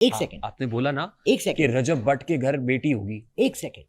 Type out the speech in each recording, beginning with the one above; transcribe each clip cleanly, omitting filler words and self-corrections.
ایک سیکنڈ, آپ نے بولا نا ایک کہ سیکنڈ, رجب بٹ کے گھر بیٹی ہوگی. ایک سیکنڈ,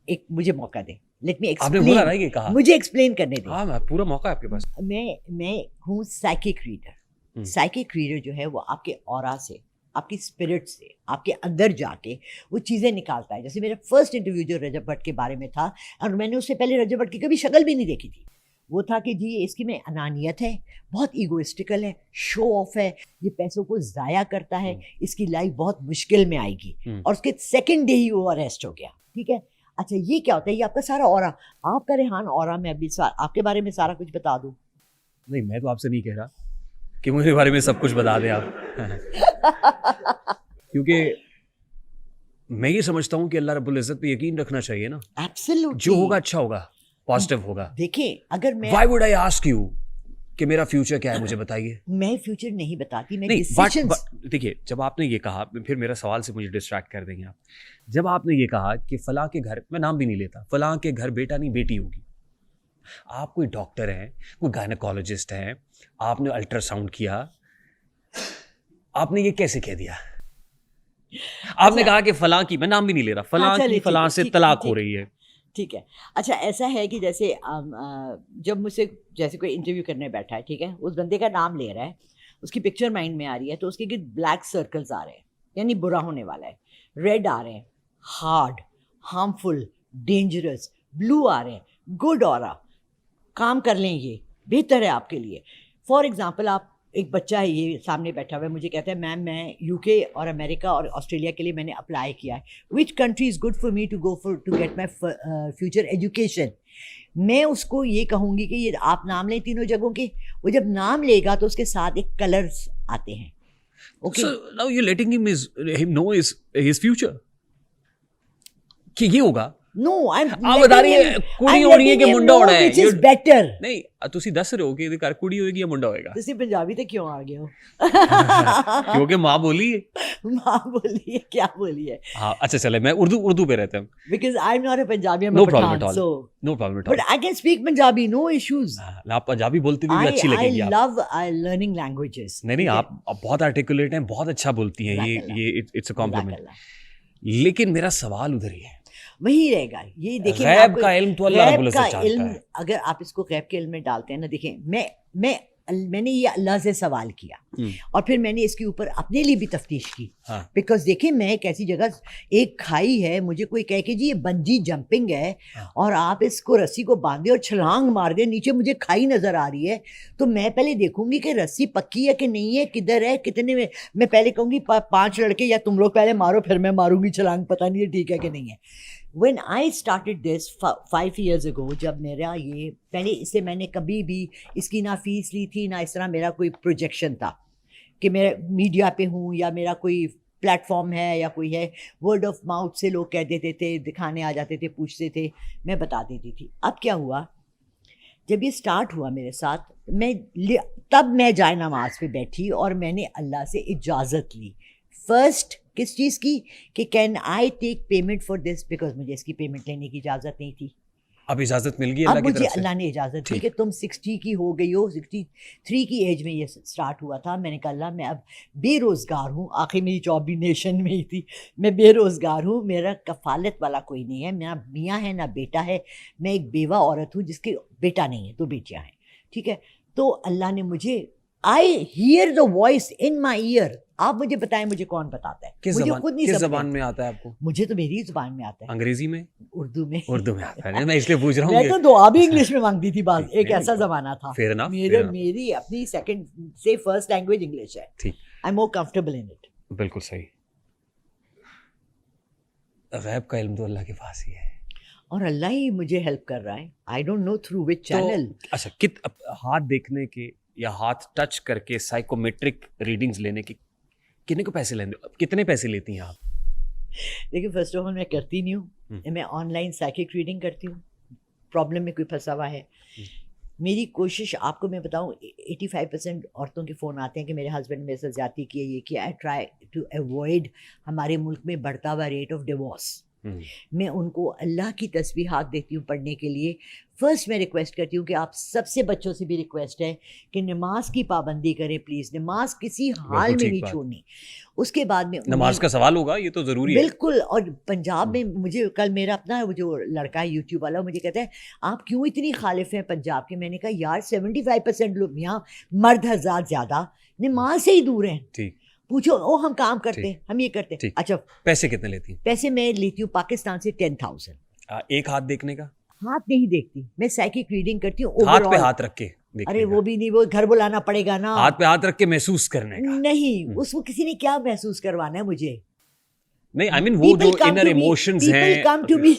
ایک مجھے موقع دیں, لیٹ می آپ نے بولا نا ایکسپلین, یہ کہا. مجھے ایکسپلین کرنے دیں. ہاں پورا موقع ہے آپ کے پاس. میں ہوں سائیکک ریڈر. سائیکک ریڈر جو ہے وہ آپ کے اورا سے, آپ کی اسپرٹ سے, آپ کے اندر جا کے وہ چیزیں نکالتا ہے. جیسے میرا فرسٹ انٹرویو جو رجب بٹ کے بارے میں تھا, اور میں نے اس سے پہلے رجب بٹ کی کبھی شکل بھی نہیں دیکھی تھی, وہ تھا کہ جی اس کی میں انانیت ہے, بہت ایگوئسٹیکل ہے, شو آف ہے, یہ پیسوں کو ضائع کرتا ہے, اس کی لائف بہت مشکل میں آئے گی, اور اس کے سیکنڈ ڈے ہی وہ اریسٹ ہو گیا. ٹھیک ہے, اچھا یہ کیا ہوتا ہے, یہ آپ کا سارا اورا, آپ کا ریحان اورا میں ابھی آپ کے بارے میں سارا کچھ بتا دوں. نہیں میں تو آپ سے نہیں کہہ رہا کہ میرے بارے میں سب کچھ بتا دیں آپ, کیونکہ میں یہ سمجھتا ہوں کہ اللہ رب العزت پہ یقین رکھنا چاہیے نا. ایبسلیوٹلی, جو ہوگا اچھا ہوگا, پازیٹیو ہوگا. دیکھیں اگر میں, Y would I ask you کہ میرا فیوچر کیا ہے, مجھے بتائیے. میں فیوچر نہیں بتاتی, میں نہیں, دیکھیے جب آپ نے یہ کہا, پھر میرا سوال سے مجھے ڈسٹریکٹ کر دیں گے آپ. جب آپ نے یہ کہا کہ فلاں کے گھر, میں نام بھی نہیں لیتا, فلاں کے گھر بیٹا نہیں بیٹی ہوگی, آپ کوئی ڈاکٹر ہیں, کوئی گائنیکولوجسٹ ہیں, آپ نے الٹرا ساؤنڈ کیا, آپ نے یہ کیسے کہہ دیا؟ آپ نے کہا کہ فلاں کی, میں نام بھی نہیں لے رہا, فلاں کی فلاں سے طلاق ہو رہی ہے. ٹھیک ہے, اچھا ایسا ہے کہ جیسے جب مجھ سے جیسے کوئی انٹرویو کرنے بیٹھا ہے, ٹھیک ہے, اس بندے کا نام لے رہا ہے, اس کی پکچر مائنڈ میں آ رہی ہے, تو اس کے گرد بلیک سرکلز آ رہے ہیں, یعنی برا ہونے والا ہے, ریڈ آ رہے ہیں, ہارڈ, ہارمفل, ڈینجرس, بلو آ رہے ہیں, گڈ اورا, کام کر لیں, یہ بہتر ہے آپ کے لیے. فار ایگزامپل, آپ ایک بچہ ہے یہ سامنے بیٹھا ہوا ہے, مجھے کہتا ہے میم میں یو کے اور امریکہ اور آسٹریلیا کے لیے میں نے اپلائی کیا ہے, which country is good for me to go for to get my future education. میں اس کو یہ کہوں گی کہ یہ آپ نام لیں تینوں جگہوں کے, وہ جب نام لے گا تو اس کے ساتھ ایک کلرس آتے ہیں. Okay, So now you're letting him know his future کہ یہ ہوگا. No, آپ بتا رہی ہیں کڑی ہونی ہے کہ منڈا ہونا ہے, which is better. نہیں تسی دس رہے ہو کہ گھر کڑی ہوئے گی یا منڈا ہوئے گا. تسی پنجابی تے کیوں آ گئے ہو؟ کیونکہ ماں بولی ہے. ماں بولی ہے, کیا بولی ہے. ہاں اچھا چلے, میں اردو پہ رہتا ہوں. Because I'm not a Punjabi, I'm a Pathan, so no problem at all. But I can speak Punjabi, no issues. آپ پنجابی بولتی بھی اچھی لگیں گی. I love learning languages. نہیں آپ بہت آرٹیکولیٹ ہیں, بہت اچھا بولتی ہیں, یہ اٹس اے کمپلیمنٹ. لیکن میرا سوال ادھر ہی ہے, وہی رہے گا. یہ دیکھیں, غیب کا علم تو اللہ رب العزت جانتا ہے. اگر آپ اس کو غیب کے علم میں ڈالتے ہیں نا, دیکھیں میں نے یہ اللہ سے سوال کیا, اور پھر میں نے اس کے اوپر اپنے لیے بھی تفتیش کی, بیکاز دیکھیں میں ایک ایسی جگہ, ایک کھائی ہے, مجھے کوئی کہے کہ جی یہ بنجی جمپنگ ہے, اور آپ اس کو رسی کو باندھے اور چھلانگ مار دیں, نیچے مجھے کھائی نظر آ رہی ہے, تو میں پہلے دیکھوں گی کہ رسی پکی ہے کہ نہیں ہے, کدھر ہے, کتنے میں پہلے کہوں گی 5 لڑکے یا تم لوگ پہلے مارو, پھر میں ماروں گی چھلانگ, پتہ نہیں ٹھیک ہے کہ نہیں ہے. When I started this 5 years ago, جب میرا یہ پہلے, اس سے میں نے کبھی بھی اس کی نہ فیس لی تھی, نہ اس طرح میرا کوئی پروجیکشن تھا کہ میں میڈیا پہ ہوں یا میرا کوئی پلیٹ فارم ہے یا کوئی ہے. ورڈ آف ماؤتھ سے لوگ کہہ دیتے تھے, دکھانے آ جاتے تھے, پوچھتے تھے, میں بتا دیتی تھی. اب کیا ہوا, جب یہ اسٹارٹ ہوا میرے ساتھ, تب میں جائے نماز پہ بیٹھی اور میں نے اللہ سے اجازت لی. فرسٹ کس چیز کی, کہ can I take payment for this, because مجھے اس کی پیمنٹ لینے کی اجازت نہیں تھی. اب اجازت مل گئی اب اللہ کی مجھے طرف سے. اللہ نے اجازت دی کہ تم 60 کی ہو گئی ہو, 63 کی ایج میں یہ سٹارٹ ہوا تھا. میں نے کہا اللہ میں اب بے روزگار ہوں, آخر میری جاب بھی نیشن میں ہی تھی, میں بے روزگار ہوں, میرا کفالت والا کوئی نہیں ہے, میرا میاں ہے نہ بیٹا ہے, میں ایک بیوہ عورت ہوں جس کے بیٹا نہیں ہے, 2 بیٹیاں ہیں. ٹھیک ہے, تو اللہ نے مجھے, I hear the voice in my ear. آپ مجھے بتائیں مجھے کون بتاتا ہے, مجھے خود نہیں. کس زبان میں آتا ہے آپ کو؟ مجھے تو میری زبان میں آتا ہے. انگریزی میں, اردو میں. اردو میں آتا ہے, میں اس لیے پوچھ رہا ہوں. میں تو دعا بھی انگلش میں مانگتی تھی بعض, ایک ایسا زمانہ تھا. میری اپنی سیکنڈ سے فرسٹ لینگویج انگلش ہے. I am more comfortable in it. بالکل صحیح. غیب کا علم تو اللہ کے پاس ہی ہے, اور اللہ ہی مجھے ہیلپ کر رہا ہے. I don't know through which channel. اچھا, ہاتھ دیکھنے کے یا ہاتھ ٹچ کر کے سائیکومیٹرک ریڈنگز لینے کی کتنے کو پیسے لیتے, کتنے پیسے لیتی ہیں آپ؟ دیکھیں فرسٹ آف آل میں کرتی نہیں ہوں, میں آن لائن سائیکک ریڈنگ کرتی ہوں. پرابلم میں کوئی پھنسا ہوا ہے, میری کوشش آپ کو میں بتاؤں, 85% عورتوں کے فون آتے ہیں کہ میرے ہسبینڈ نے میرے ساتھ زیادتی کی ہے, یہ کیا. آئی ٹرائی ٹو اوائڈ ہمارے ملک میں بڑھتا ہوا ریٹ آف ڈیورس. میں ان کو اللہ کی تسبیحات دیتی ہوں پڑھنے کے لیے. فرسٹ میں ریکویسٹ کرتی ہوں کہ آپ سب سے بچوں سے بھی ریکویسٹ ہے کہ نماز کی پابندی کریں پلیز, نماز کسی حال میں نہیں چھوڑنی. اس کے بعد میں نماز کا سوال ہوگا, یہ تو ضروری ہے بالکل. اور پنجاب میں مجھے کل میرا اپنا وہ جو لڑکا ہے یوٹیوب والا, مجھے کہتا ہے آپ کیوں اتنی خالف ہیں پنجاب کے. میں نے کہا یار 75% لوگ یہاں مرد حضرات زیادہ نماز سے ہی دور ہیں. ٹھیک, پوچھو او ہم کام کرتے ہیں, ہم یہ کرتے ہیں. اچھا پیسے کتنے لیتی ہیں؟ پیسے میں لیتی ہوں پاکستان سے 10,000. ایک ہاتھ دیکھنے کا؟ ہاتھ نہیں دیکھتی میں, سائیکک ریڈنگ کرتی ہوں. ہاتھ پہ ہاتھ رکھ کے؟ ارے وہ بھی نہیں, وہ گھر بلانا پڑے گا نا. ہاتھ پہ ہاتھ رکھ کے محسوس کرنے کا نہیں, اس کو کسی نے کیا محسوس کروانا ہے مجھے. نہیں آئی مین وہ جو انر ایموشنز ہیں. Come to me.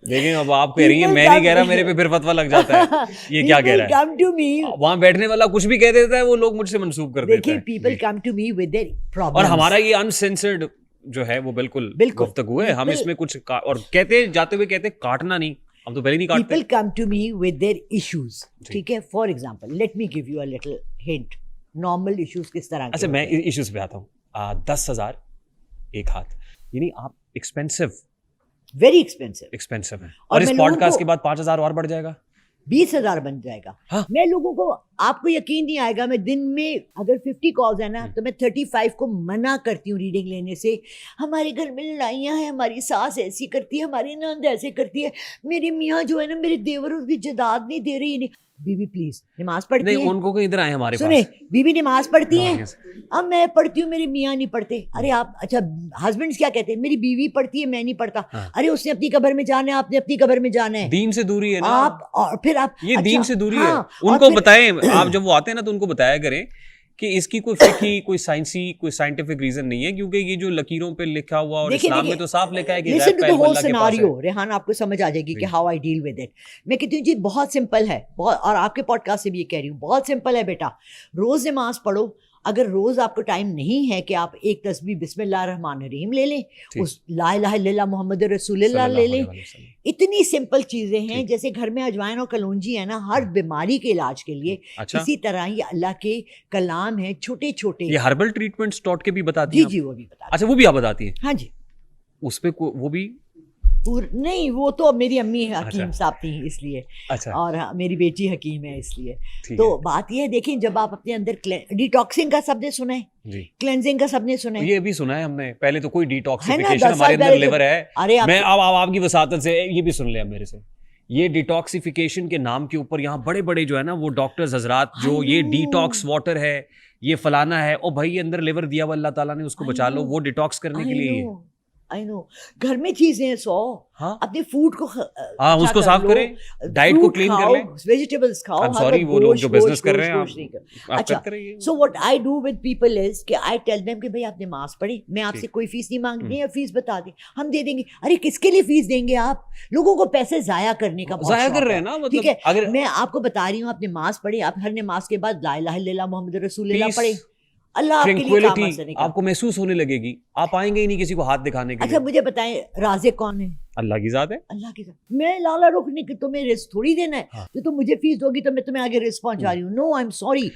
دیکھیں اب آپ کہہ رہی ہیں, میں نہیں کہہ رہا, میرے پہ پھر فتویٰ لگ جاتا ہے. یہ کیا کہہ رہا ہے؟ وہاں بیٹھنے والا کچھ بھی کہہ دیتا ہے, وہ لوگ مجھ سے منسوب کر دیتے ہیں. People come to me with their problems. اور ہمارا یہ انسینسرڈ جو ہے وہ بالکل گفتگو ہے, ہم اس میں کچھ اور کہتے جاتے ہوئے کہتے کاٹنا نہیں, ہم تو پہلے نہیں کاٹتے. People come to me with their issues. ٹھیک ہے, for example let me give you a little hint. Normal issues کس طرح؟ اچھا میں ایشوز پہ آتا ہوں. 10,000 ایک ہاتھ, یعنی آپ ایکسپینسو, ویری ایکسپینسو ہیں. اور اس پوڈ کاسٹ کے بعد 5,000 اور بڑھ جائے گا, 20,000 بن جائے گا. میں لوگوں کو, آپ کو یقین نہیں آئے گا, میں دن میں اگر 50 کالز ہیں نا تو میں 35 کو منع کرتی ہوں ریڈنگ لینے سے. ہمارے گھر میں لڑائیاں ہیں, ہماری ساس ایسی کرتی ہے, ہماری نند ایسے کرتی ہے, میری میاں جو ہے نا میرے دیور اس کی جداد نہیں دے رہی. بیوی پلیز نماز پڑھتی ہے. نہیں ان کو ادھر آئے ہمارے سنیں, بیوی نماز پڑھتی ہیں, اب میں پڑھتی ہوں, میری میاں نہیں پڑھتے. ارے آپ, اچھا ہسبینڈس کیا کہتے ہیں, میری بیوی پڑھتی ہے میں نہیں پڑھتا. ارے اس نے اپنی قبر میں جانا ہے, آپ نے اپنی قبر میں جانا ہے. دین سے دوری ہے نا آپ, اور پھر آپ یہ دین سے دوری ہے. ان کو بتائیں, آپ جب وہ آتے ہیں نا تو ان کو بتایا کریں کہ اس کی کوئی فقہی, کوئی سائنسی, کوئی سائنٹیفک ریزن نہیں ہے, کیونکہ یہ جو لکیروں پہ لکھا ہوا, اور اسلام میں تو صاف لکھا ہے کہ listen to the whole scenario. Rehan آپ کو سمجھ آ جائے گی کہ how I deal with it. میں کہتی ہوں جی بہت سمپل ہے, اور آپ کے پوڈ کاسٹ سے بھی یہ کہہ رہی ہوں, بہت سمپل ہے بیٹا. روز نماز پڑھو. اگر روز آپ کو ٹائم نہیں ہے کہ آپ ایک تسبیح بسم اللہ الرحمن الرحیم لے لیں, اس لا الہ الا اللہ محمد رسول اللہ لے لیں. اتنی سمپل چیزیں ہیں, جیسے گھر میں اجوائن اور کلونجی ہے نا ہر بیماری کے علاج کے لیے, اسی طرح یہ اللہ کے کلام ہیں چھوٹے چھوٹے. یہ ہربل ٹریٹمنٹس ڈاٹ کے بھی بتاتی ہیں؟ جی وہ بھی بتا. اچھا وہ بھی آپ بتاتی ہیں؟ ہاں جی. اس پہ وہ بھی نہیں, وہ تو میری امی حکیم صاحب تھیں اس لیے, اور میری بیٹی حکیم ہے اس لیے. تو بات یہ ہے, دیکھیں جب آپ اپنے اندر ڈیٹاکسنگ کا سب نے سنا ہے, کلینزنگ کا سب نے سنا ہے, یہ بھی سنا ہے ہم نے. پہلے تو کوئی ڈیٹاکسیفیکیشن ہمارے اندر لیور ہے. میں اب آپ کی وساطت سے یہ بھی سن لیں اب میرے سے, یہ ڈیٹاکسیفیکیشن کے نام کے اوپر یہاں بڑے بڑے جو ہے نا وہ ڈاکٹرز حضرات جو یہ ڈیٹاکس واٹر ہے, یہ فلانا ہے, او بھائی اندر لیور دیا ہوا اللہ تعالیٰ نے, اس کو بچا لو, وہ ڈیٹاکس کرنے کے لیے. I know. گھر میں چیزیں ہیں 100, اپنے فوڈ کو اس کو صاف کریں, ڈائٹ کو کلین کر لیں, ویجیٹیبلز کھاؤ. I'm sorry وہ لوگ جو بزنس کر رہے ہیں. اچھا, so what I do with people is کہ I tell them کہ بھائی آپ نماز پڑھی, میں آپ سے کوئی فیس نہیں مانگتی ہے, فیس بتا دیں ہم دے دیں گے. ارے کس کے لیے فیس دیں گے آپ, لوگوں کو پیسے ضائع کرنے کا ضائع کر رہے ہیں نا. ٹھیک ہے, میں آپ کو بتا رہی ہوں آپ نماز پڑھیں, آپ ہر نماز کے بعد لا الہ الا اللہ محمد رسول اللہ پڑھیں, اللہ آپ کے لیے کام آسانے کا. آپ کو محسوس ہونے لگے گی, آپ آئیں گے ہی نہیں کسی کو ہاتھ دکھانے کے لیے. اچھا مجھے بتائیں رازق کون ہے؟ اللہ کی ذات ہے. اللہ کی ذات. میں لالا رخ نہیں کہ تمہیں رزق تھوڑی دینا ہے, تو تم مجھے فیس دو گی تو میں تمہیں آگے رزق پہنچا رہی ہوں. نو آئی ایم سوری.